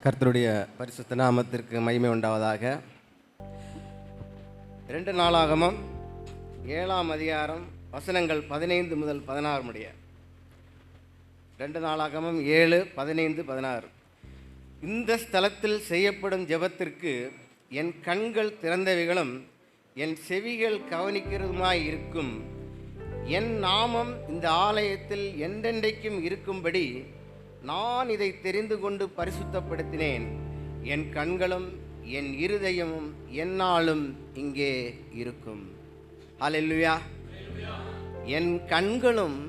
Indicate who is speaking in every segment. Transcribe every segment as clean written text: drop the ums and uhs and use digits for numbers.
Speaker 1: கர்த்தருடைய பரிசுத்த நாமத்திற்கு மகிமை உண்டாவதாக. 2 நாளாகமம் 7ஆம் அதிகாரம் வசனங்கள் 15 முதல் 16 முடிய. 2 நாளாகமம் 7, 15, 16. இந்த ஸ்தலத்தில் செய்யப்படும் ஜெபத்திற்கு என் கண்கள் திறந்தவைகளும் என் செவிகள் கவனிக்கிறதுமாய் இருக்கும். என் நாமம் இந்த ஆலயத்தில் என்றென்றைக்கும் இருக்கும்படி நான் இதை தெரிந்து கொண்டு பரிசுத்தப்படுத்தினேன். என் கண்களும் என் இருதயமும் எந்நாளும் இங்கே இருக்கும். ஹல்லேலூயா. என் கண்களும்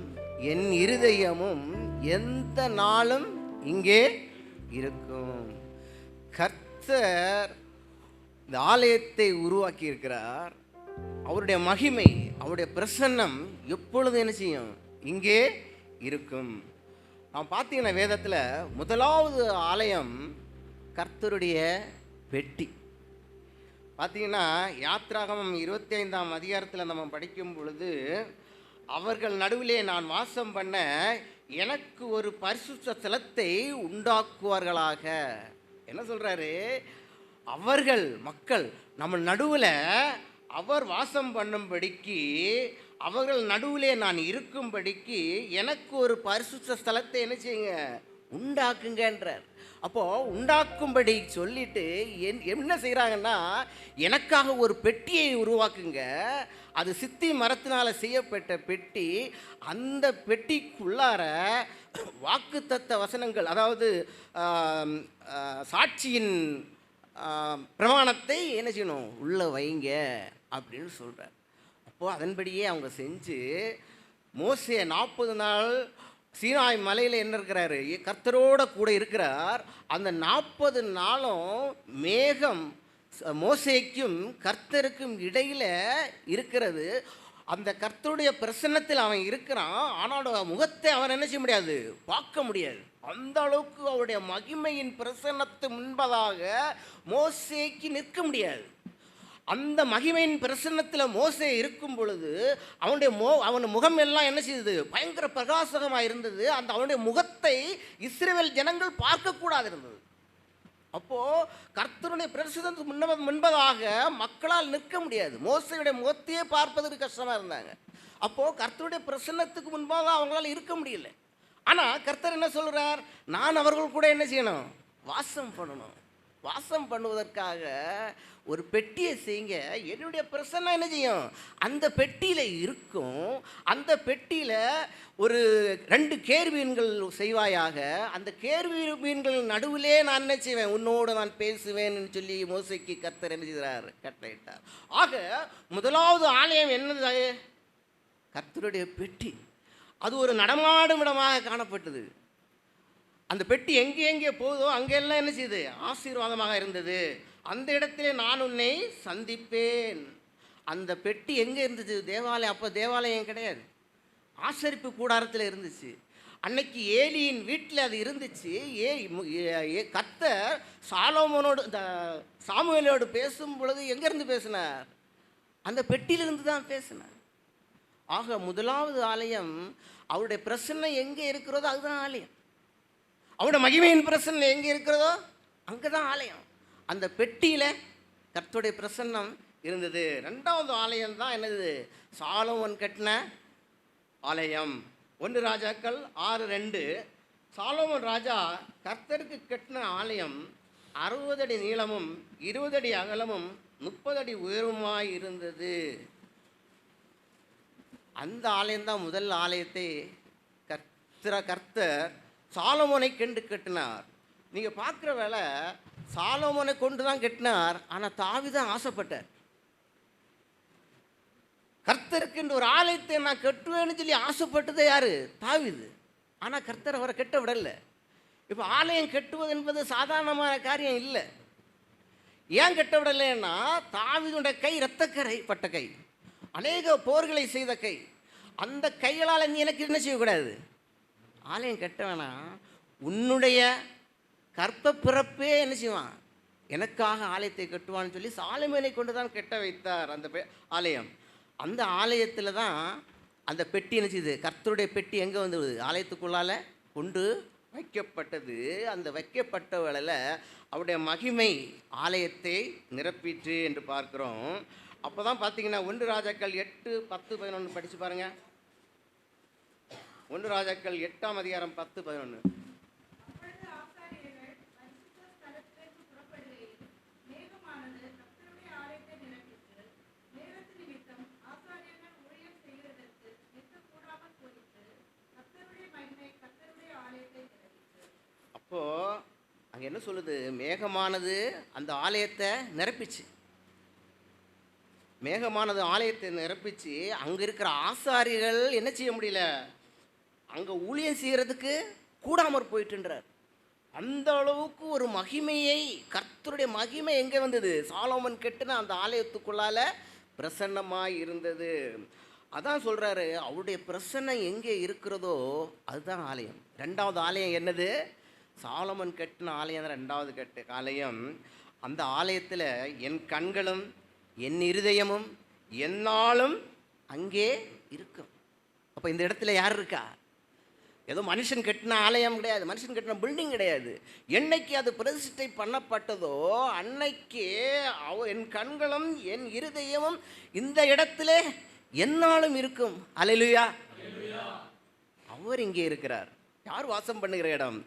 Speaker 1: என் இருதயமும் எந்த நாளும் இங்கே இருக்கும். கர்த்தர் இந்த ஆலயத்தை உருவாக்கி இருக்கிறார். அவருடைய மகிமை, அவருடைய பிரசன்னம் எப்பொழுது என்ன செய்யும்? இங்கே இருக்கும். நாம் பார்த்தீங்கன்னா வேதத்தில் முதலாவது ஆலயம் கர்த்தருடைய பெட்டி. பார்த்தீங்கன்னா யாத்ராகமம் 25ஆம் அதிகாரத்தில் நம்ம படிக்கும் பொழுது, அவர்கள் நடுவிலே நான் வாசம் பண்ண எனக்கு ஒரு பரிசுத்த ஸ்தலத்தை உண்டாக்குவார்களாக. என்ன சொல்கிறாரு? அவர்கள் மக்கள் நம்ம நடுவில் அவர் வாசம் பண்ணும்படிக்கு, அவர்கள் நடுவிலே நான் இருக்கும்படிக்கு எனக்கு ஒரு பரிசுத்த ஸ்தலத்தை என்ன செய்யுங்க? உண்டாக்குங்கன்றார். அப்போது உண்டாக்கும்படி சொல்லிட்டு என்ன செய்கிறாங்கன்னா, எனக்காக ஒரு பெட்டியை உருவாக்குங்க. அது சித்தி மரத்தினால் செய்யப்பட்ட பெட்டி. அந்த பெட்டிக்குள்ளார வாக்குத்தத்த வசனங்கள், அதாவது சாட்சியின் பிரமாணத்தை என்ன செய்யணும்? உள்ளே வைங்க அப்படின்னு சொல்கிறார். அப்போது அதன்படியே அவங்க செஞ்சு மோசே 40 நாள் சீனாய் மலையில் என்ன இருக்கிறாரு? கர்த்தரோட கூட இருக்கிறார். அந்த 40 நாளும் மேகம் மோசேக்கும் கர்த்தருக்கும் இடையில் இருக்கிறது. அந்த கர்த்தருடைய பிரசன்னத்தில் அவன் இருக்கிறான். ஆனால் முகத்தை அவன் என்ன செய்ய முடியாது? பார்க்க முடியாது. அந்த அளவுக்கு அவருடைய மகிமையின் பிரசன்னத்து முன்பதாக மோசேக்கு நிற்க முடியாது. அந்த மகிமையின் பிரசன்னத்தில் மோசே இருக்கும் பொழுது அவனுடைய முகம் எல்லாம் என்ன செய்தது? பயங்கர பிரகாசகமாக இருந்தது. அந்த அவனுடைய முகத்தை இஸ்ரவேல் ஜனங்கள் பார்க்கக்கூடாது இருந்தது. அப்போது கர்த்தருடைய பிரசன்னத்துக்கு முன்பதாக மக்களால் நிற்க முடியாது. மோசையுடைய முகத்தையே பார்ப்பதற்கு கஷ்டமாக இருந்தாங்க. அப்போது கர்த்தருடைய பிரசன்னத்துக்கு முன்பாக அவங்களால் இருக்க முடியல. ஆனால் கர்த்தர் என்ன சொல்கிறார்? நான் அவர்கள் கூட என்ன செய்யணும்? வாசம் பண்ணணும். வாசம் பண்ணுவதற்காக ஒரு பெட்டியை செய்யுங்க. என்னுடைய பிரசன்னம் என்ன செய்யும்? அந்த பெட்டியில் இருக்கும். அந்த பெட்டியில் ஒரு 2 கேருபீன்கள் செய்வாயாக. அந்த கேருபீன்கள் நடுவிலே நான் என்ன செய்வேன்? உன்னோடு நான் பேசுவேன்னு சொல்லி மோசைக்கு கர்த்தர் என்ன செய்கிறார்? கட்டளையிட்டார். ஆக முதலாவது ஆலயம் என்னது? கர்த்தருடைய பெட்டி. அது ஒரு நடமாடும் இடமாக காணப்பட்டது. அந்த பெட்டி எங்கே போதோ அங்கெல்லாம் என்ன செய்யுது? ஆசீர்வாதமாக இருந்தது. அந்த இடத்திலே நான் உன்னை சந்திப்பேன். அந்த பெட்டி எங்கே இருந்துச்சு? தேவாலயம். அப்போ தேவாலயம் கிடையாது, ஆசரிப்பு கூடாரத்தில் இருந்துச்சு. அன்னைக்கு ஏலியின் வீட்டில் அது இருந்துச்சு. கர்த்தர் சாலோமோனோடு சாமுவேலோடு பேசும் பொழுது எங்கேருந்து பேசினார்? அந்த பெட்டியிலிருந்து தான் பேசினார். ஆக முதலாவது ஆலயம் அவருடைய பிரசன்னம் எங்கே இருக்கிறதோ அதுதான் ஆலயம். அவருடைய மகிமையின் பிரசன்னம் எங்கே இருக்கிறதோ அங்கே தான் ஆலயம். அந்த பெட்டியில் கர்த்தருடைய பிரசன்னம் இருந்தது. 2வது ஆலயம் தான் என்னது? சாலோமோன் கட்டின ஆலயம். 1 ராஜாக்கள் 6:2. சாலோமோன் ராஜா கர்த்தருக்கு கட்டின ஆலயம் 60 அடி நீளமும் 20 அடி அகலமும் 30 அடி உயரமாய் இருந்தது. அந்த ஆலயம்தான் முதல் ஆலயத்தை கர்த்தர் சாலோமோனை கண்டு கட்டினார். நீங்கள் பார்க்குற வேலை சாலோமோனை கொண்டு தான் கட்டினார். ஆனால் தாவீதான் ஆசைப்பட்டார். கர்த்தருக்கு ஒரு ஆலயத்தை நான் கட்டுவேன்னு சொல்லி ஆசைப்பட்டது யார்? தாவீது. ஆனால் கர்த்தர் அவரை கட்ட விடலை. இப்போ ஆலயம் கட்டுவது என்பது சாதாரணமான காரியம் இல்லை. ஏன் கட்ட விடலைன்னா, தாவீதுடைய கை இரத்தக்கரை பட்ட கை, அநேக போர்களை செய்த கை. அந்த கைகளால் நீ எனக்கு என்ன செய்யக்கூடாது? ஆலயம் கட்ட வேணாம். உன்னுடைய கற்ப பிறப்பே என்ன செய்வான்? எனக்காக ஆலயத்தை கட்டுவான்னு சொல்லி சாலமோனை கொண்டு தான் கட்ட வைத்தார் அந்த ஆலயம். அந்த ஆலயத்தில் தான் அந்த பெட்டி என்ன செய்யுது? கர்த்தருடைய பெட்டி எங்கே வந்துடுது? ஆலயத்துக்குள்ளால் கொண்டு வைக்கப்பட்டது. அந்த வைக்கப்பட்ட வேளையில் அவருடைய மகிமை ஆலயத்தை நிரப்பிற்று என்று பார்க்கிறோம். அப்போ தான் பார்த்தீங்கன்னா 1 ராஜாக்கள் 8, 10, 11 படித்து பாருங்கள். 1 ராஜாக்கள் 8ஆம் அதிகாரம் 10, 11. அப்போ அங்கே என்ன சொல்லுது? மேகமானது அந்த ஆலயத்தை நிரப்பிச்சு. மேகமானது ஆலயத்தை நிரப்பிச்சு. அங்கே இருக்கிற ஆசாரிகள் என்ன செய்ய முடியல, அங்கே ஊழியம் செய்கிறதுக்கு கூடாமற் போயிட்டுன்றார். அந்த அளவுக்கு ஒரு மகிமையை, கர்த்தருடைய மகிமை எங்கே வந்தது? சாலோமன் கட்டின அந்த ஆலயத்துக்குள்ளால பிரசன்னமாக இருந்தது. அதான் சொல்கிறாரு, அவருடைய பிரசன்னம் எங்கே இருக்கிறதோ அதுதான் ஆலயம். 2வது ஆலயம் என்னது? சாலமன் கட்டின ஆலயம் தான் 2வது ஆலயம். அந்த ஆலயத்தில் என் கண்களும் என் இருதயமும் என்னாலும் அங்கே இருக்கும். அப்போ இந்த இடத்துல யார் இருக்கா? ஏதோ மனுஷன் கட்டின ஆலயம் கிடையாது, மனுஷன் கட்டின பில்டிங் கிடையாது. என்னைக்கு அது பிரதிஷ்டை பண்ணப்பட்டதோ அன்னைக்கு என் கண்களும் என் இருதயமும் இந்த இடத்துல என்னாலும் இருக்கும். அல்லேலூயா. அவர் இங்கே இருக்கிறார். யார் வாசம் பண்ணுகிற இடம்?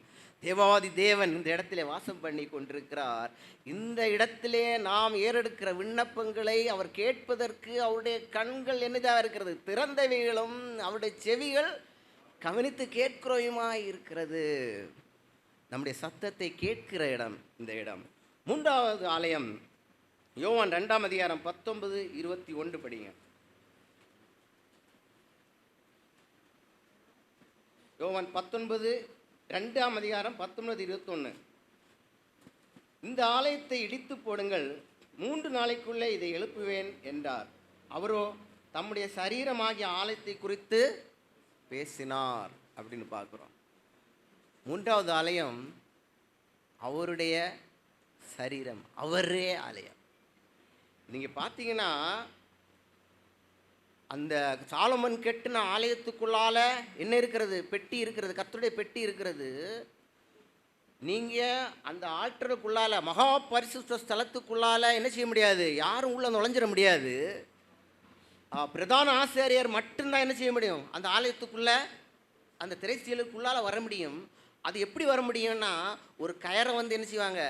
Speaker 1: தேவாதி தேவன் இந்த இடத்திலே வாசம் பண்ணி கொண்டிருக்கிறார். இந்த இடத்திலே நாம் ஏறெடுக்கிற விண்ணப்பங்களை அவர் கேட்பதற்கு அவருடைய கண்கள் என்னதாக இருக்கிறது? திறந்தவைகளும் அவருடைய செவிகள் கவனித்து கேட்கிறோயுமாய் இருக்கிறது. நம்முடைய சத்தத்தை கேட்கிற இடம் இந்த இடம். 3வது ஆலயம் யோவான் 2ஆம் அதிகாரம் 19, 21 படிங்க. யோவான் 19, 2ஆம் அதிகாரம் 19, 21. இந்த ஆலயத்தை இடித்து போடுங்கள், 3 நாளைக்குள்ளே இதை எழுப்புவேன் என்றார். அவரோ தம்முடைய சரீரமாகிய ஆலயத்தை குறித்து பேசினார் அப்படின்னு பார்க்குறோம். 3வது ஆலயம் அவருடைய சரீரம், அவரே ஆலயம். நீங்கள் பார்த்தீங்கன்னா அந்த சாலமன் கட்டின ஆலயத்துக்குள்ளால என்ன இருக்கிறது? பெட்டி இருக்கிறது, கர்த்தருடைய பெட்டி இருக்கிறது. நீங்கள் அந்த ஆற்றலுக்குள்ளால, மகா பரிசுத்த ஸ்தலத்துக்குள்ளால என்ன செய்ய முடியாது? யாரும் உள்ளே நுழைஞ்சிட முடியாது. பிரதான ஆசாரியர் மட்டும்தான் என்ன செய்ய முடியும்? அந்த ஆலயத்துக்குள்ளே, அந்த திரைச்சீலுக்குள்ளால வர முடியும். அது எப்படி வர முடியும்னா, ஒரு கயரை வந்து என்ன செய்வாங்க?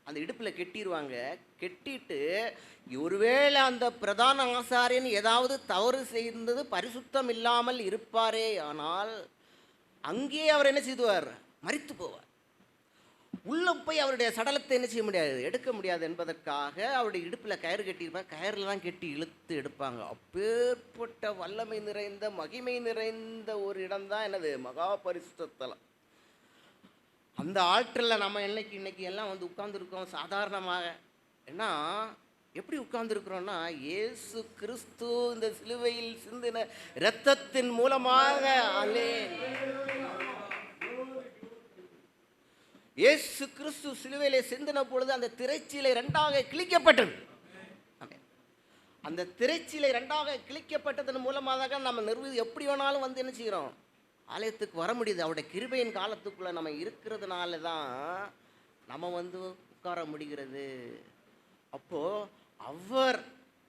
Speaker 1: அந்த இடுப்பில் கெட்டிடுவாங்க. கெட்டிட்டு ஒருவேளை அந்த பிரதான ஆசாரியன் ஏதாவது தவறு செய்தது, பரிசுத்தம் இல்லாமல் இருப்பாரே ஆனால் அங்கே அவர் என்ன செய்வார்? மரித்து போவார். உள்ள போய் அவருடைய சடலத்தை என்ன செய்ய முடியாது? எடுக்க முடியாது என்பதற்காக அவருடைய இடுப்பில் கயிறு கட்டியிருப்பாங்க. கயிறில் தான் கெட்டி இழுத்து எடுப்பாங்க. அப்பேற்பட்ட வல்லமை நிறைந்த, மகிமை நிறைந்த ஒரு இடம்தான் என்னது? மகா பரிசுத்த ஸ்தலம். அந்த ஆற்றலில் நம்ம இன்னைக்கு எல்லாம் வந்து உட்கார்ந்துருக்கோம் சாதாரணமாக. ஏன்னா எப்படி உட்கார்ந்துருக்கிறோன்னா, இயேசு கிறிஸ்து இந்த சிலுவையில் சிந்தின இரத்தத்தின் மூலமாக. இயேசு கிறிஸ்து சிலுவையிலே சிந்தின பொழுது அந்த திரைச்சீலை 2ஆக கிழிக்கப்பட்டது. அந்த திரைச்சீலை 2ஆக கிழிக்கப்பட்டதன் மூலமாக நம்ம எப்படி வேணாலும் வந்து என்ன செய்கிறோம்? ஆலயத்துக்கு வர முடியுது. அவருடைய கிருபையின் காலத்துக்குள்ளே நம்ம இருக்கிறதுனால தான் நம்ம வந்து உட்கார முடிகிறது. அப்போது அவர்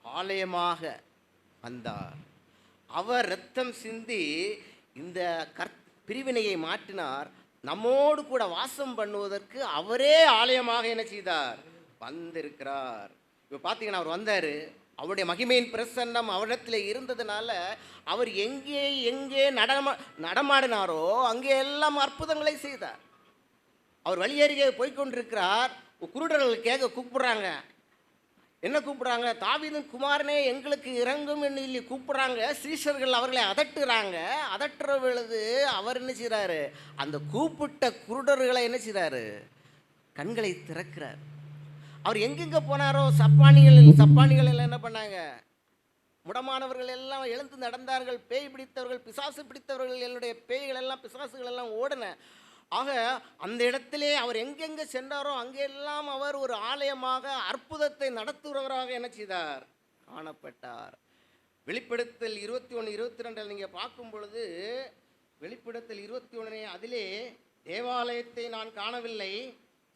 Speaker 1: ஆலயமாக வந்தார். அவர் இரத்தம் சிந்தி இந்த பிரிவினையை மாற்றினார். நம்மோடு கூட வாசம் பண்ணுவதற்கு அவரே ஆலயமாக என்ன செய்தார்? வந்திருக்கிறார். இப்போ பார்த்தீங்கன்னா அவர் வந்தார். அவருடைய மகிமையின் பிரசன்னம் அவரிடத்தில் இருந்ததுனால அவர் எங்கே எங்கே நடமாடினாரோ அங்கே எல்லாம் அற்புதங்களை செய்தார். அவர் வழியருகே போய்கொண்டிருக்கிறார். குருடர்கள் கேட்க கூப்பிடுறாங்க. என்ன கூப்பிட்றாங்க? தாவீதின் குமாரனே எங்களுக்கு இறங்கும் என்று கூப்பிட்றாங்க. சீஷர்கள் அவர்களை அதட்டுறாங்க. அதட்டுற பொழுது அவர் என்ன செய்கிறாரு? அந்த கூப்பிட்ட குருடர்களை என்ன செய்கிறாரு? கண்களை திறக்கிறார். அவர் எங்கெங்கே போனாரோ சப்பானிகள் எல்லாம் என்ன பண்ணாங்க? முடமானவர்கள் எல்லாம் எழுந்து நடந்தார்கள். பேய் பிடித்தவர்கள், பிசாசு பிடித்தவர்கள், என்னுடைய பேய்கள் எல்லாம், பிசாசுகள் எல்லாம் ஓடின. ஆக அந்த இடத்திலே அவர் எங்கெங்கே சென்றாரோ அங்கெல்லாம் அவர் ஒரு ஆலயமாக, அற்புதத்தை நடத்துகிறவராக என்ன செய்தார்? காணப்பட்டார். வெளிப்படுத்தல் 21, 22 நீங்கள் பார்க்கும் பொழுது, வெளிப்படுத்தல் 21 அதிலே தேவாலயத்தை நான் காணவில்லை,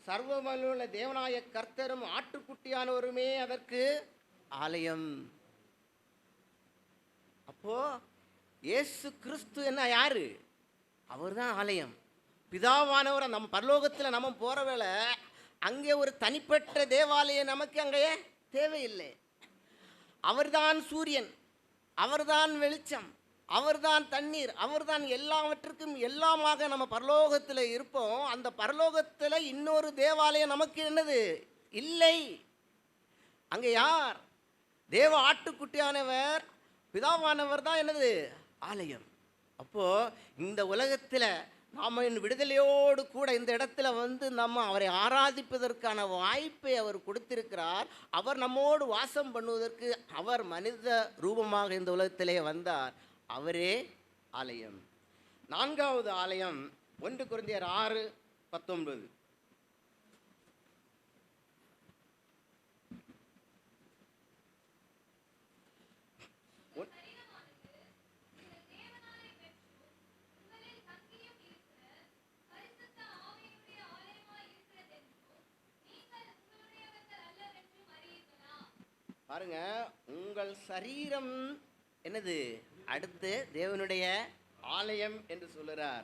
Speaker 1: சர்வவல்லுள்ள தேவனாய கர்த்தரும் ஆட்டுக்குட்டியானவருமே அதற்கு ஆலயம். அப்போ இயேசு கிறிஸ்து என்ன யாரு? அவர் தான் ஆலயம். பிதாவானவர் நம்ம பரலோகத்தில் நம்ம போகிற வேளை அங்கே ஒரு தனிப்பட்ட தேவாலயம் நமக்கு அங்கே தேவையில்லை. அவர்தான் சூரியன், அவர்தான் வெளிச்சம், அவர்தான் தண்ணீர், அவர்தான் எல்லாவற்றுக்கும் எல்லாமாக நம்ம பரலோகத்தில் இருப்போம். அந்த பரலோகத்தில் இன்னொரு தேவாலயம் நமக்கு என்னது இல்லை. அங்கே யார்? தேவ ஆட்டுக்குட்டியானவர் பிதாவானவர் தான் என்னது ஆலயம். அப்போது இந்த உலகத்தில் நாம் விடுதலையோடு கூட இந்த இடத்துல வந்து நம்ம அவரை ஆராதிப்பதற்கான வாய்ப்பை அவர் கொடுத்திருக்கிறார். அவர் நம்மோடு வாசம் பண்ணுவதற்கு அவர் மனித ரூபமாக இந்த உலகத்திலே வந்தார். அவரே ஆலயம். 4வது ஆலயம் 1 கொரிந்தியர் 6:19. பாருங்க, உங்கள் சரீரம் என்னது? அடுத்து தேவனுடைய ஆலயம் என்று சொல்லுறார்.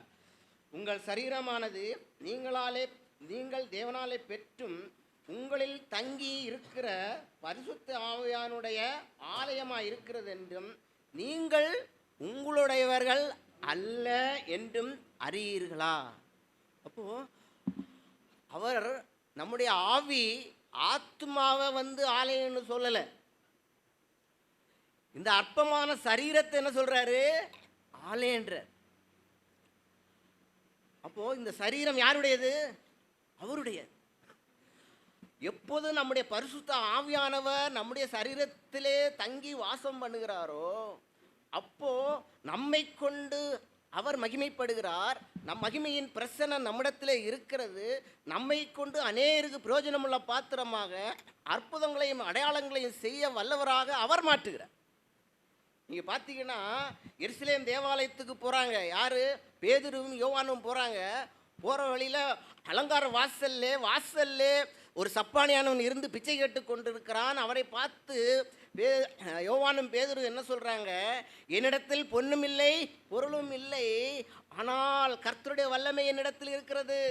Speaker 1: உங்கள் சரீரமானது நீங்கள் தேவனாலே பெற்றும் உங்களில் தங்கி இருக்கிற பரிசுத்த ஆவியானுடைய ஆலயமாக இருக்கிறது என்றும் நீங்கள் உங்களுடையவர்கள் அல்ல என்றும் அறியீர்களா? அப்போ அவர் நம்முடைய ஆத்மாவை வந்து ஆலயம்னு சொல்லலை. இந்த அற்பமான சரீரத்தை என்ன சொல்றாரு? ஆலயன்ற. அப்போ இந்த சரீரம் யாருடையது? அவருடைய. எப்போது நம்முடைய பரிசுத்த ஆவியானவர் நம்முடைய சரீரத்திலே தங்கி வாசம் பண்ணுகிறாரோ அப்போ நம்மை கொண்டு அவர் மகிமைப்படுகிறார். நம் மகிமையின் பிரசன்னம் நம்மிடத்தில் இருக்கிறது. நம்மை கொண்டு அநேகருக்கு பிரயோஜனமுள்ள பாத்திரமாக அற்புதங்களையும் அடையாளங்களையும் செய்ய வல்லவராக அவர் மாற்றுகிறார். நீங்கள் பார்த்தீங்கன்னா எருசலேம் தேவாலயத்துக்கு போகிறாங்க. யார்? பேதுருவும் யோவானும் போகிறாங்க. போகிற வழியில் அலங்கார வாசல்ல ஒரு சப்பானியானவன் இருந்து பிச்சை கேட்டு கொண்டிருக்கிறான். அவரை பார்த்து யோவானும் பேதுரு என்ன சொல்கிறாங்க? என்னிடத்தில் பொன்னும் இல்லை பொருளும் இல்லை, ஆனால் கர்த்தருடைய வல்லமை என்னிடத்தில் இருக்கிறது.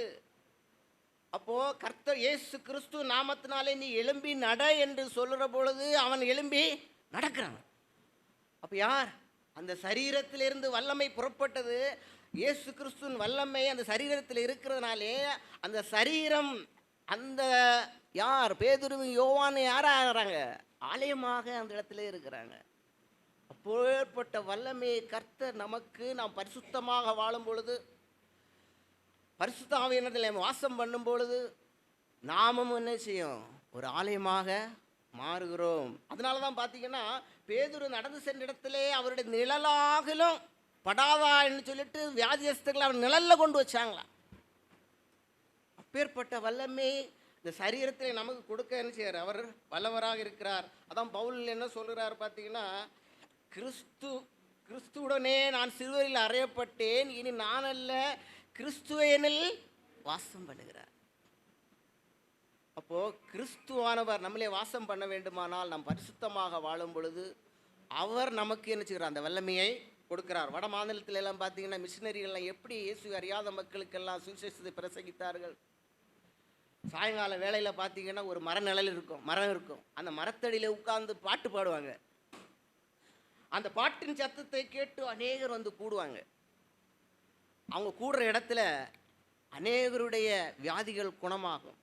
Speaker 1: அப்போது கர்த்தர் இயேசு கிறிஸ்து நாமத்தினாலே நீ எழும்பி நட என்று சொல்லுற பொழுது அவன் எழும்பி நடக்கிறான். அப்போ யார்? அந்த சரீரத்திலிருந்து வல்லமை புறப்பட்டது. இயேசு கிறிஸ்துவின் வல்லமை அந்த சரீரத்தில் இருக்கிறதுனாலே அந்த சரீரம் அந்த யார்? பேதுருவும் யோவான் யாராகிறாங்க? ஆலயமாக அந்த இடத்துல இருக்கிறாங்க. அப்பேற்பட்ட வல்லமையை கர்த்தர் நமக்கு நாம் பரிசுத்தமாக வாழும் பொழுது, பரிசுத்த ஆவியானவரில் வாசம் பண்ணும் பொழுது நாமும் என்ன செய்யும்? ஒரு ஆலயமாக மாறுகிறோம். அதனால தான் பார்த்தீங்கன்னா பேதுரு நடந்து சென்ற இடத்திலே அவருடைய நிழலாகலும் படாதான்னு சொல்லிட்டு வியாதியஸ்தர்களை அவர் நிழலில் கொண்டு வச்சாங்களாம். அப்பேற்பட்ட வல்லமை இந்த சரீரத்தில் நமக்கு கொடுக்க என்ன செய்கிறார்? அவர் வல்லவராக இருக்கிறார். அதான் பவுல் என்ன சொல்கிறார் பார்த்தீங்கன்னா, கிறிஸ்துவுடனே நான் சிலுவையில் அறையப்பட்டேன், இனி நான் அல்ல கிறிஸ்துவனில் வாசம் பண்ணுகிறார். அப்போது கிறிஸ்துவானவர் நம்மளே வாசம் பண்ண வேண்டுமானால் நாம் பரிசுத்தமாக வாழும் பொழுது அவர் நமக்கு என்ன செய்கிறார்? அந்த வல்லமையை கொடுக்கிறார். வட மாநிலத்தில் எல்லாம் பார்த்தீங்கன்னா மிஷினரிகள்லாம் எப்படி இயேசு அறியாத மக்களுக்கெல்லாம் சுவிசேஷத்தை பிரசங்கித்தார்கள். சாயங்கால வேளையில் பார்த்தீங்கன்னா ஒரு மரம் இருக்கும். அந்த மரத்தடியில் உட்கார்ந்து பாட்டு பாடுவாங்க. அந்த பாட்டின் சத்தத்தை கேட்டு அநேகர் வந்து கூடுவாங்க. அவங்க கூடுற இடத்துல அநேகருடைய வியாதிகள் குணமாகும்.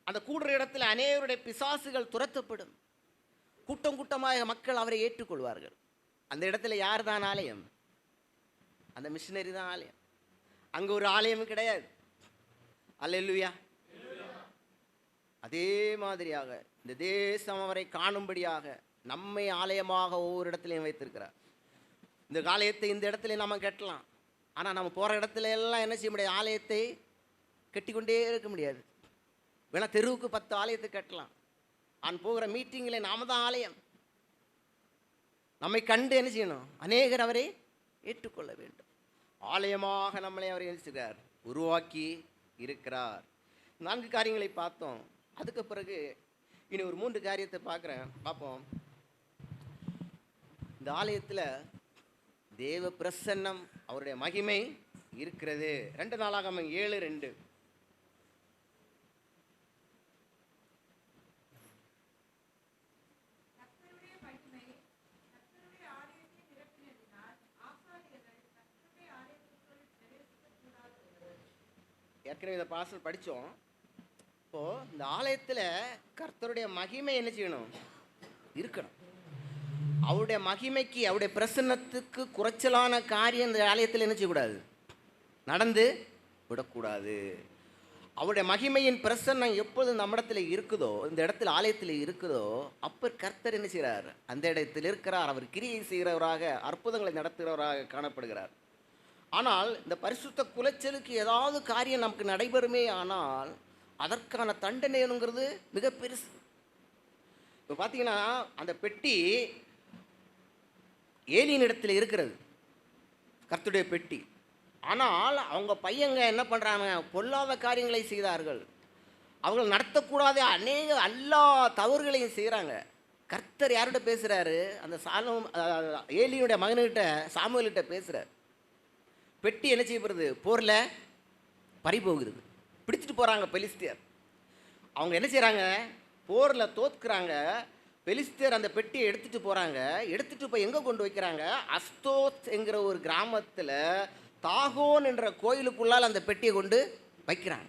Speaker 1: அந்த கூடுற இடத்துல அநேகருடைய பிசாசுகள் துரத்தப்படும். கூட்டம் கூட்டமாக மக்கள் அவரை ஏற்றுக்கொள்வார்கள். அந்த இடத்துல யார் தான் ஆலயம்? அந்த மிஷினரி தான் ஆலயம். அங்கே ஒரு ஆலயம் கிடையாது. அல்லேலூயா. அதே மாதிரியாக இந்த தேசம் அவரை காணும்படியாக நம்மை ஆலயமாக ஒவ்வொரு இடத்துலையும் வைத்திருக்கிறார். இந்த ஆலயத்தை இந்த இடத்துல நம்ம கட்டலாம். ஆனால் நம்ம போகிற இடத்துல எல்லாம் என்ன செய்ய முடியாது? ஆலயத்தை கட்டிக்கொண்டே இருக்க முடியாது. வேணா தெருவுக்கு 10 ஆலயத்தை கட்டலாம். நான் போகிற மீட்டிங்கில் நாம தான் ஆலயம். நம்மை கண்டு என்ன செய்யணும்? அநேகர் அவரை ஏற்றுக்கொள்ள வேண்டும். ஆலயமாக நம்மளை அவர் எழுச்சுகிறார். உருவாக்கி இருக்கிறார். 4 காரியங்களை பார்த்தோம். அதுக்கு பிறகு இனி ஒரு 3 காரியத்தை பார்ப்போம். இந்த ஆலயத்தில் தேவ பிரசன்னம், அவருடைய மகிமை இருக்கிறது. 2 நாளாகமம் 7:2. ஏற்கனவே இந்த பாசல் படித்தோம். இப்போது இந்த ஆலயத்தில் கர்த்தருடைய மகிமை என்ன செய்யணும்? இருக்கணும். அவருடைய மகிமைக்கு, அவருடைய பிரசன்னத்துக்கு குறைச்சலான காரியம் இந்த ஆலயத்தில் என்ன செய்யக்கூடாது? நடந்து விடக்கூடாது. அவருடைய மகிமையின் பிரசன்னம் எப்போது நம்ம இடத்துல இருக்குதோ, இந்த இடத்துல ஆலயத்தில் இருக்குதோ, அப்போ கர்த்தர் என்ன செய்கிறார்? அந்த இடத்தில் இருக்கிறார். அவர் கிரியை செய்கிறவராக, அற்புதங்களை நடத்துகிறவராக காணப்படுகிறார். ஆனால் இந்த பரிசுத்த குலைச்சலுக்கு ஏதாவது காரியம் நமக்கு நடைபெறுமே ஆனால் அதற்கான தண்டனைங்கிறது மிக பெருசு. இப்போ பார்த்தீங்கன்னா அந்த பெட்டி ஏலியின் இடத்துல இருக்கிறது, கர்த்தருடைய பெட்டி. ஆனால் அவங்க பையங்க என்ன பண்ணுறாங்க? பொல்லாத காரியங்களை செய்தார்கள். அவர்கள் நடத்தக்கூடாத எல்லா தவறுகளையும் செய்கிறாங்க. கர்த்தர் யார்கிட்ட பேசுகிறாரு? அந்த ஏலியினுடைய மகன்கிட்ட, சாமுவேல்கிட்ட பேசுகிறார். பெட்டி என்ன செய்யப்படுது? போரில் பறி போகிறது. பிடிச்சிட்டு போகிறாங்க பெலிஸ்தியர். அவங்க என்ன செய்கிறாங்க? போரில் தோற்குறாங்க. பெலிஸ்தியர் அந்த பெட்டியை எடுத்துகிட்டு போகிறாங்க. எடுத்துகிட்டு போய் எங்கே கொண்டு வைக்கிறாங்க? அஸ்தோத் என்கிற ஒரு கிராமத்தில் தாகோன் என்ற கோயிலுக்குள்ளால் அந்த பெட்டியை கொண்டு வைக்கிறாங்க.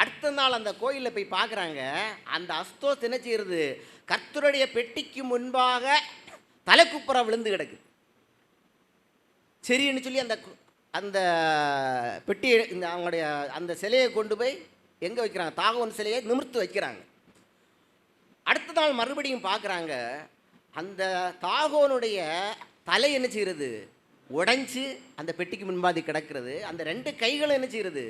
Speaker 1: அடுத்த நாள் அந்த கோயிலில் போய் பார்க்குறாங்க. அந்த அஸ்தோத் என்ன செய்கிறது? கர்த்தருடைய பெட்டிக்கு முன்பாக தலைக்குப்புற விழுந்து கிடக்குது. சரின்னு சொல்லி அந்த அந்த பெட்டியை, அவங்களுடைய அந்த சிலையை கொண்டு போய் எங்கே வைக்கிறாங்க? தாகோன் சிலையை நிமிர்த்து வைக்கிறாங்க. அடுத்த நாள் மறுபடியும் பார்க்குறாங்க. அந்த தாகோனுடைய தலை என்ன செய்கிறது? உடைஞ்சு அந்த பெட்டிக்கு முன்பாக கிடக்கிறது. அந்த 2 கைகளும் என்ன செய்கிறது?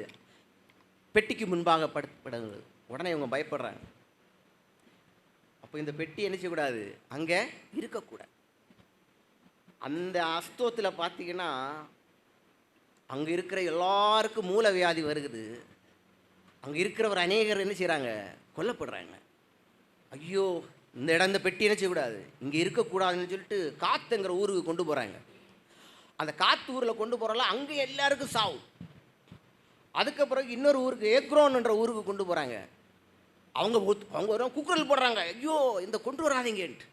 Speaker 1: பெட்டிக்கு முன்பாக படுகிறது. உடனே இவங்க பயப்படுறாங்க. அப்போ இந்த பெட்டி என்ன செய்யக்கூடாது? அங்கே இருக்கக்கூடாது. அந்த அஸ்தோத்தில் பார்த்தீங்கன்னா அங்கே இருக்கிற எல்லாருக்கும் மூல வியாதி வருகுது. அங்கே இருக்கிறவர் அநேகர் என்ன செய்கிறாங்க? கொல்லப்படுறாங்க. ஐயோ, இந்த இடம், இந்த பெட்டி என்ன செய்யக்கூடாது, இங்கே இருக்கக்கூடாதுன்னு சொல்லிட்டு காத்துங்கிற ஊருக்கு கொண்டு போகிறாங்க. அந்த காத்து ஊரில் கொண்டு போகிறால அங்கே எல்லாருக்கும் சாவு. அதுக்கு பிறகு இன்னொரு ஊருக்கு, ஏக்ரோன்ன்ற ஊருக்கு கொண்டு போகிறாங்க. அவங்க வரும் குக்கரில் போடுறாங்க. ஐயோ, இந்த கொண்டு வராதீங்கன்ட்டு.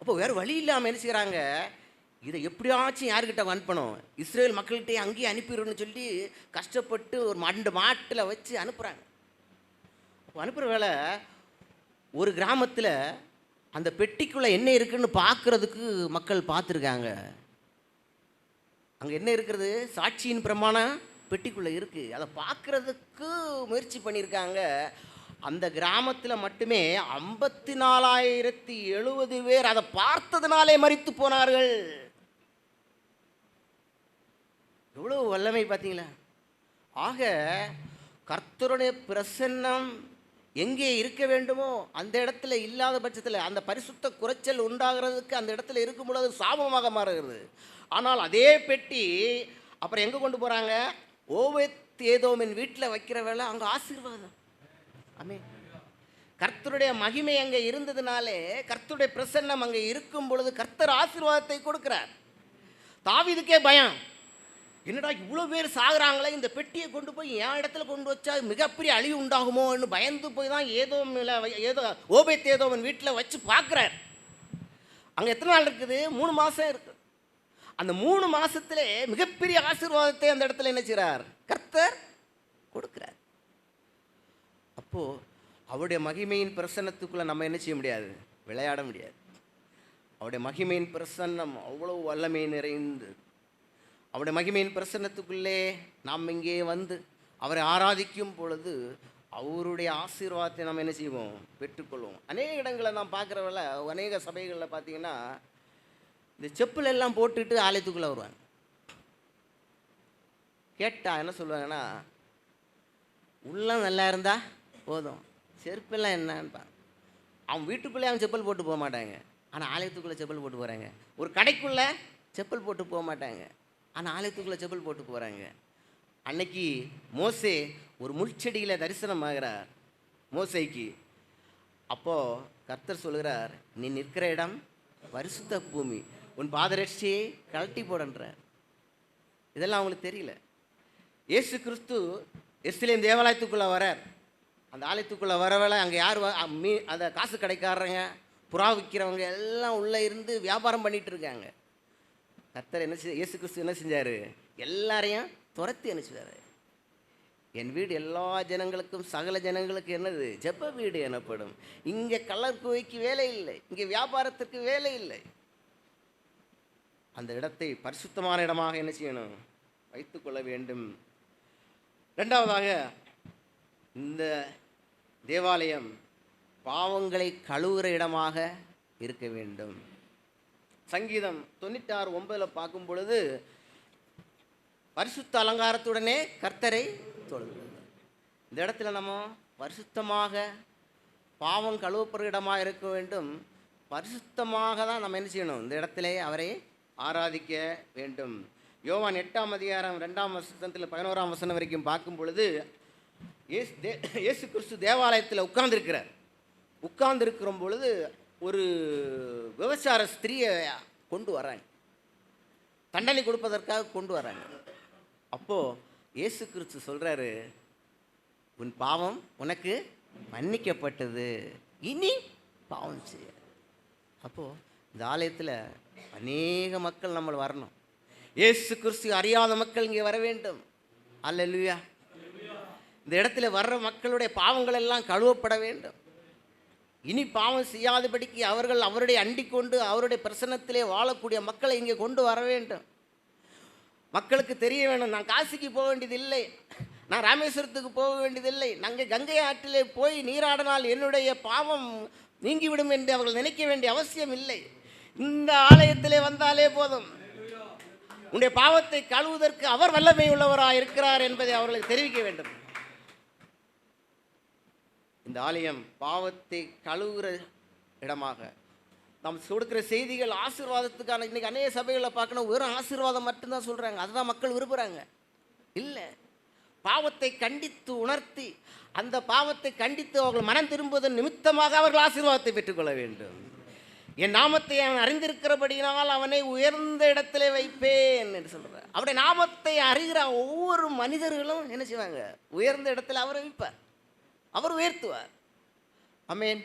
Speaker 1: அப்போ வேறு வழி இல்லாமல் என்ன செய்கிறாங்க? இதை எப்படியாச்சும் யாருக்கிட்ட அனுப்பணும்? இஸ்ரேல் மக்கள்கிட்டே அங்கேயே அனுப்பிடணும்னு சொல்லி கஷ்டப்பட்டு ஒரு 2 மாட்டில் வச்சு அனுப்புகிறாங்க. அப்போ அனுப்புகிற வேலை ஒரு கிராமத்தில் அந்த பெட்டிக்குள்ளே என்ன இருக்குன்னு பார்க்குறதுக்கு மக்கள் பார்த்துருக்காங்க. அங்கே என்ன இருக்கிறது? சாட்சியின் பிரமாணம் பெட்டிக்குள்ளே இருக்குது. அதை பார்க்குறதுக்கு முயற்சி பண்ணியிருக்காங்க. அந்த கிராமத்தில் மட்டுமே 54,070 பேர் அதை பார்த்ததுனாலே மரித்து போனார்கள். எவ்வளோ வல்லமை பார்த்தீங்களா? ஆக கர்த்தருடைய பிரசன்னம் எங்கே இருக்க வேண்டுமோ அந்த இடத்துல இல்லாத பட்சத்தில் அந்த பரிசுத்த குறைச்சல் உண்டாகிறதுக்கு அந்த இடத்துல இருக்கும் பொழுது சாபமாக மாறுகிறது. ஆனால் அதே பெட்டி அப்புறம் எங்கே கொண்டு போகிறாங்க? ஓபேத் ஏதோமின் வீட்டில் வைக்கிற வேலை அங்கே ஆசீர்வாதம். ஆமென். கர்த்தருடைய மகிமை அங்கே இருந்ததுனாலே, கர்த்தருடைய பிரசன்னம் அங்கே இருக்கும் பொழுது கர்த்தர் ஆசீர்வாதத்தை கொடுக்கிறார். தாவீதுக்கே பயம். என்னடா இவ்வளோ பேர் சாகுறாங்களே, இந்த பெட்டியை கொண்டு போய் என் இடத்துல கொண்டு வச்சா மிகப்பெரிய அழிவு உண்டாகுமோன்னு பயந்து போய் தான் ஓபேத் ஏதோமின் வீட்டில் வச்சு பார்க்குறார். அங்கே எத்தனை நாள் இருக்குது? 3 மாதம் இருக்குது. அந்த 3 மாதத்திலே மிகப்பெரிய ஆசீர்வாதத்தை அந்த இடத்துல என்ன செய்கிறார்? கர்த்தர் கொடுக்கிறார். அப்போது அவருடைய மகிமையின் பிரசன்னத்துக்குள்ளே நம்ம என்ன செய்ய முடியாது? விளையாட முடியாது. அவருடைய மகிமையின் பிரசன்னம் அவ்வளோ வல்லமை நிறைந்து, அவருடைய மகிமையின் பிரசன்னத்துக்குள்ளே நாம் இங்கே வந்து அவரை ஆராதிக்கும் பொழுது அவருடைய ஆசீர்வாதத்தை நம்ம என்ன செய்வோம்? பெற்றுக்கொள்வோம். அநேக இடங்களில் நாம் பார்க்குறவங்கள, அநேக சபைகளில் பார்த்தீங்கன்னா இந்த செப்பல் எல்லாம் போட்டுட்டு ஆலயத்துக்குள்ளே வருவாங்க. கேட்டால் என்ன சொல்லுவாங்கன்னா, உள்ளம் நல்லா இருந்தால் போதும், செருப்பெல்லாம் என்னன்னு. அவன் வீட்டுக்குள்ளே அவன் செப்பல் போட்டு போக மாட்டாங்க, ஆனால் ஆலயத்துக்குள்ளே செப்பல் போட்டு போகிறாங்க. ஒரு கடைக்குள்ளே செப்பல் போட்டு போக மாட்டாங்க, ஆனால் ஆலயத்துக்குள்ளே செப்பல் போட்டு போகிறாங்க. அன்னைக்கு மோசே ஒரு முள்செடியில் தரிசனமாகிறார் மோசேக்கு. அப்போது கர்த்தர் சொல்கிறார், நீ நிற்கிற இடம் பரிசுத்த பூமி, உன் பாதரட்சியை கழட்டி போடன்றார். இதெல்லாம் அவங்களுக்கு தெரியல. இயேசு கிறிஸ்து எருசலேம் தேவாலயத்துக்குள்ளே வரார். அந்த ஆலயத்துக்குள்ளே வரவேளை அங்கே யார் அந்த காசு கடைக்காரங்க, புறா விற்கிறவங்க எல்லாம் உள்ளே இருந்து வியாபாரம் பண்ணிகிட்டு இருக்காங்க. கர்த்தர் இயேசு கிறிஸ்து என்ன செஞ்சார்? எல்லாரையும் துரத்தி அனுப்பிச்சார். என் வீடு எல்லா ஜனங்களுக்கும் சகல ஜனங்களுக்கு என்னது? ஜெப வீடு எனப்படும். இங்கே கலர் குவைக்கு வேலை இல்லை, இங்கே வியாபாரத்துக்கு வேலை இல்லை. அந்த இடத்தை பரிசுத்தமான இடமாக என்ன செய்யணும்? வைத்துக்கொள்ள வேண்டும். ரெண்டாவதாக, இந்த தேவாலயம் பாவங்களை கழுவுற இடமாக இருக்க வேண்டும். சங்கீதம் 96:9 பார்க்கும் பொழுது, பரிசுத்த அலங்காரத்துடனே கர்த்தரை தொழுது. இந்த இடத்துல நம்ம பரிசுத்தமாக பாவம் கழுவப்படுற இடமாக இருக்க வேண்டும். பரிசுத்தமாக தான் நம்ம என்ன செய்யணும்? இந்த இடத்துல அவரை ஆராதிக்க வேண்டும். யோவான் 8ஆம் அதிகாரம் 2ஆம் வசனத்தில் 11ஆம் வசனம் வரைக்கும் பார்க்கும் பொழுது, இயேசு கிறிஸ்து தேவாலயத்தில் உட்கார்ந்துருக்கிற பொழுது ஒரு விபச்சார ஸ்திரியை கொண்டு வராங்க, தண்டனை கொடுப்பதற்காக கொண்டு வராங்க. அப்போது இயேசு கிறிஸ்து சொல்கிறாரு, உன் பாவம் உனக்கு மன்னிக்கப்பட்டது, இனி பாவம் செய்ய. அப்போது இந்த ஆலயத்தில் அநேக மக்கள் நம்ம வரணும். இயேசு கிறிஸ்து அறியாத மக்கள் இங்கே வர வேண்டும். அல்லேலூயா. இந்த இடத்துல வர்ற மக்களுடைய பாவங்கள் எல்லாம் கழுவப்பட வேண்டும். இனி பாவம் செய்யாதபடிக்கு அவர்கள் அவருடைய அண்டிக் கொண்டு அவருடைய பிரசன்னத்திலே வாழக்கூடிய மக்களை இங்கே கொண்டு வர வேண்டும். மக்களுக்கு தெரிய வேணும், நான் காசிக்கு போக வேண்டியதில்லை, நான் ராமேஸ்வரத்துக்கு போக வேண்டியதில்லை, நாங்கள் கங்கை ஆற்றிலே போய் நீராடினால் என்னுடைய பாவம் நீங்கிவிடும் என்று அவர்கள் நினைக்க வேண்டிய அவசியம் இல்லை. இந்த ஆலயத்திலே வந்தாலே போதும், உன்னுடைய பாவத்தை கழுவுவதற்கு அவர் வல்லமை உள்ளவராக இருக்கிறார் என்பதை அவர்களுக்கு தெரிவிக்க வேண்டும். இந்த ஆலயம் பாவத்தை கழுவுகிற இடமாக நாம் கொடுக்குற செய்திகள் ஆசீர்வாதத்துக்கான. இன்றைக்கி அநேக சபைகளில் பார்க்கணும், வெறும் ஆசீர்வாதம் மட்டும்தான் சொல்கிறாங்க. அதுதான் மக்கள் விரும்புகிறாங்க. இல்லை, பாவத்தை கண்டித்து உணர்த்தி, அந்த பாவத்தை கண்டித்து அவர்கள் மனம் திரும்புவதன் நிமித்தமாக அவர்கள் ஆசீர்வாதத்தை பெற்றுக்கொள்ள வேண்டும். என் நாமத்தை அவன் அறிந்திருக்கிறபடியினால் அவனை உயர்ந்த இடத்திலே வைப்பேன் என்று சொல்கிறார். அவருடைய நாமத்தை அறிகிற ஒவ்வொரு மனிதர்களும் என்ன செய்வாங்க? உயர்ந்த இடத்துல அவரை வைப்பார், அவர் உயர்த்துவார். ஆமென்.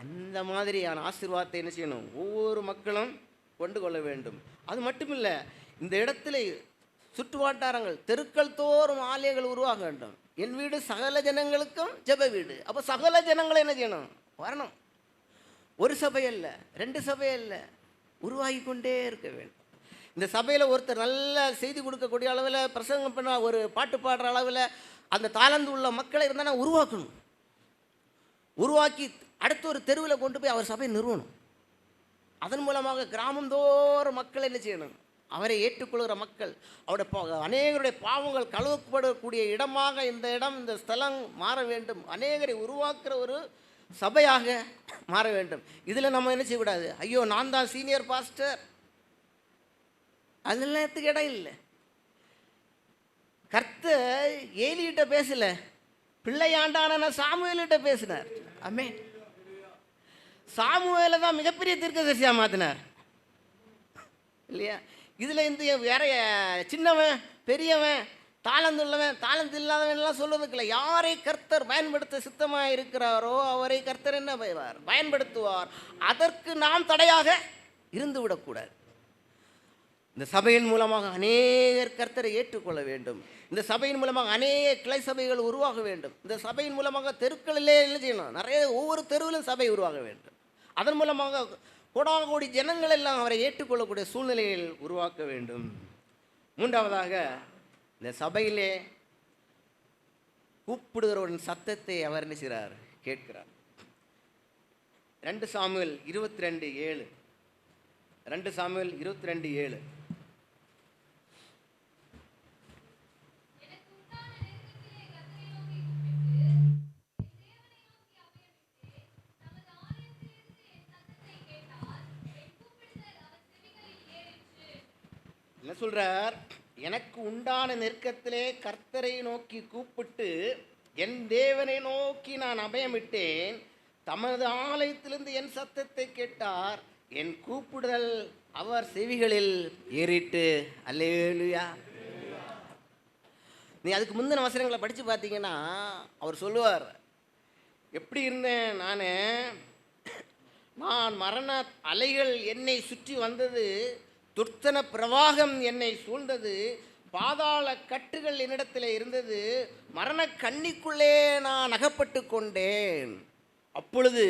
Speaker 1: அந்த மாதிரியான ஆசீர்வாதத்தை என்ன செய்யணும்? ஒவ்வொரு மக்களும் கொண்டு கொள்ள வேண்டும். அது மட்டும் இல்லை, இந்த இடத்துல சுற்று வட்டாரங்கள் தெருக்கள் தோறும் ஆலயங்கள் உருவாக வேண்டும். என் வீடு சகல ஜனங்களுக்கும் ஜெப வீடு. அப்போ சகல ஜனங்களை என்ன செய்யணும்? வரணும். ஒரு சபை இல்லை, 2 சபை இல்லை, உருவாகி கொண்டே இருக்க வேண்டும். இந்த சபையில் ஒருத்தர் நல்ல செய்தி கொடுக்கக்கூடிய அளவில், பிரசங்கம் பண்ண, ஒரு பாட்டு பாடுற அளவில் அந்த தாளந்து உள்ள மக்களை இருந்தால் உருவாக்கணும். உருவாக்கி அடுத்த ஒரு தெருவில் கொண்டு போய் அவர் சபையை நிறுவனம். அதன் மூலமாக கிராமந்தோறும் மக்கள் என்ன செய்யணும்? அவரை ஏற்றுக்கொள்கிற மக்கள், அவருடைய அநேகருடைய பாவங்கள் கழுவப்படக்கூடிய இடமாக இந்த இடம், இந்த ஸ்தலம் மாற வேண்டும். அநேகரை உருவாக்குற ஒரு சபையாக மாற வேண்டும். இதில் நம்ம என்ன செய்யக்கூடாது? ஐயோ, நான் தான் சீனியர் பாஸ்டர், அதெல்லாம் இடம் இல்லை. கர்த்தர் ஏலிகிட்ட பேசல, பிள்ளையாண்டான சாமுவேலிட்ட பேசினார். ஆமென். சாமுவேலை தான் மிகப்பெரிய தீர்க்கதரிசியாக மாற்றினார் இல்லையா? இதில் இந்த வேற சின்னவன் பெரியவன் தாளந்து உள்ளவன் தாளந்து இல்லாதவன்லாம் சொல்வதுக்கு இல்லை. யாரை கர்த்தர் பயன்படுத்த சித்தமாக இருக்கிறாரோ அவரை கர்த்தர் என்ன பயன்படுத்துவார். அதற்கு நாம் தடையாக இருந்து விடக்கூடாது. இந்த சபையின் மூலமாக அநேகர் கர்த்தரை ஏற்றுக்கொள்ள வேண்டும். இந்த சபையின் மூலமாக அநேக கிளை சபைகள் உருவாக வேண்டும். இந்த சபையின் மூலமாக தெருக்களிலே என்ன செய்யணும்? நிறைய ஒவ்வொரு தெருவிலும் சபை உருவாக வேண்டும். அதன் மூலமாக கோடாகோடி ஜனங்கள் எல்லாம் அவரை ஏற்றுக்கொள்ளக்கூடிய சூழ்நிலைகள் உருவாக்க வேண்டும். மூன்றாவதாக, இந்த சபையிலே கூப்பிடுகிறவரின் சத்தத்தை அவர் என்ன செய்கிறார்? கேட்கிறார். 2 சாமுவேல் 22:7. 2 சாமுவேல் 22:7. என்ன சொல்றார்? எனக்கு உண்டான நெருக்கத்திலே கர்த்தரை நோக்கி கூப்பிட்டு என் தேவனை நோக்கி நான் அபயமிட்டேன். தமது ஆலயத்திலிருந்து என் சத்தத்தை கேட்டார். என் கூப்பிடுதல் அவர் செவிகளில் ஏறிட்டு. அல்லேலூயா. நீ அதுக்கு முந்தின வசனங்களை படித்து பார்த்தீங்கன்னா அவர் சொல்லுவார், எப்படி இருந்தேன் நான் மரண அலைகள் என்னை சுற்றி வந்தது, துர்த்தன பிரவாகம் என்னை சூழ்ந்தது, பாதாள கட்டுகள் என்னிடத்தில் இருந்தது, மரண கண்ணிக்குள்ளே நான் அகப்பட்டு கொண்டேன். அப்பொழுது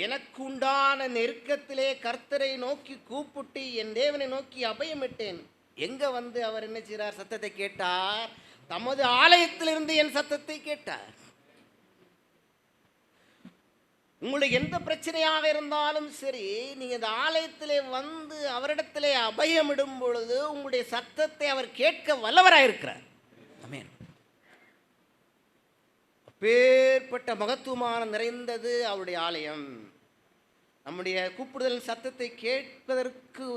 Speaker 1: எனக்கு உண்டான நெருக்கத்திலே கர்த்தரை நோக்கி கூப்பிட்டு என் தேவனை நோக்கி அபயமிட்டேன். எங்க வந்து அவர் என்ன செய்கிறார்? சத்தத்தை கேட்டார். தமது ஆலயத்திலிருந்து என் சத்தத்தை கேட்டார். உங்களுக்கு எந்த பிரச்சனையாக இருந்தாலும் சரி, நீங்கள் இந்த ஆலயத்திலே வந்து அவரிடத்திலே அபயமிடும் பொழுது உங்களுடைய சத்தத்தை அவர் கேட்க வல்லவராயிருக்கிறார். ஆமென். அப்பேற்பட்ட மகத்துவமான நிறைந்தது அவருடைய ஆலயம். நம்முடைய கூப்பிடுதல் சத்தத்தை கேட்பதற்கு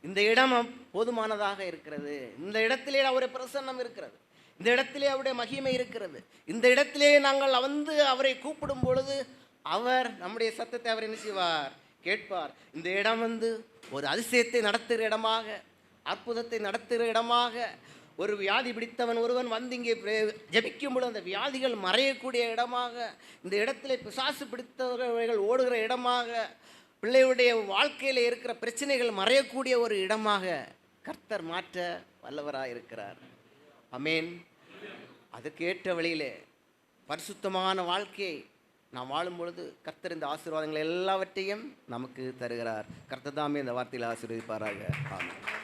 Speaker 1: இந்த இடம் போதுமானதாக இருக்கிறது. இந்த இடத்திலே அவருடைய பிரசன்னம் இருக்கிறது. இந்த இடத்திலே அவருடைய மகிமை இருக்கிறது. இந்த இடத்திலே நாங்கள் வந்து அவரை கூப்பிடும் பொழுது அவர் நம்முடைய சத்தத்தை அவர் என்ன செய்வார்? கேட்பார். இந்த இடம் வந்து ஒரு அதிசயத்தை நடத்துகிற இடமாக, அற்புதத்தை நடத்துகிற இடமாக, ஒரு வியாதி பிடித்தவன் ஒருவன் வந்து இங்கே ஜபிக்கும் பொழுது அந்த வியாதிகள் மறையக்கூடிய இடமாக, இந்த இடத்துல பிசாசு பிடித்தவர்கள் ஓடுகிற இடமாக, பிள்ளையுடைய வாழ்க்கையில் இருக்கிற பிரச்சனைகள் மறையக்கூடிய ஒரு இடமாக கர்த்தர் மாற்ற வல்லவராக இருக்கிறார். ஆமென். அதுக்கேற்ற வழியிலே பரிசுத்தமான வாழ்க்கையை நாம் வாழும் பொழுது கர்த்தர் இந்த ஆசீர்வாதங்கள் எல்லாவற்றையும் நமக்கு தருகிறார். கர்த்தர் தாமே இந்த வார்த்தையில் ஆசீர்வதிப்பாராக. ஆமென்.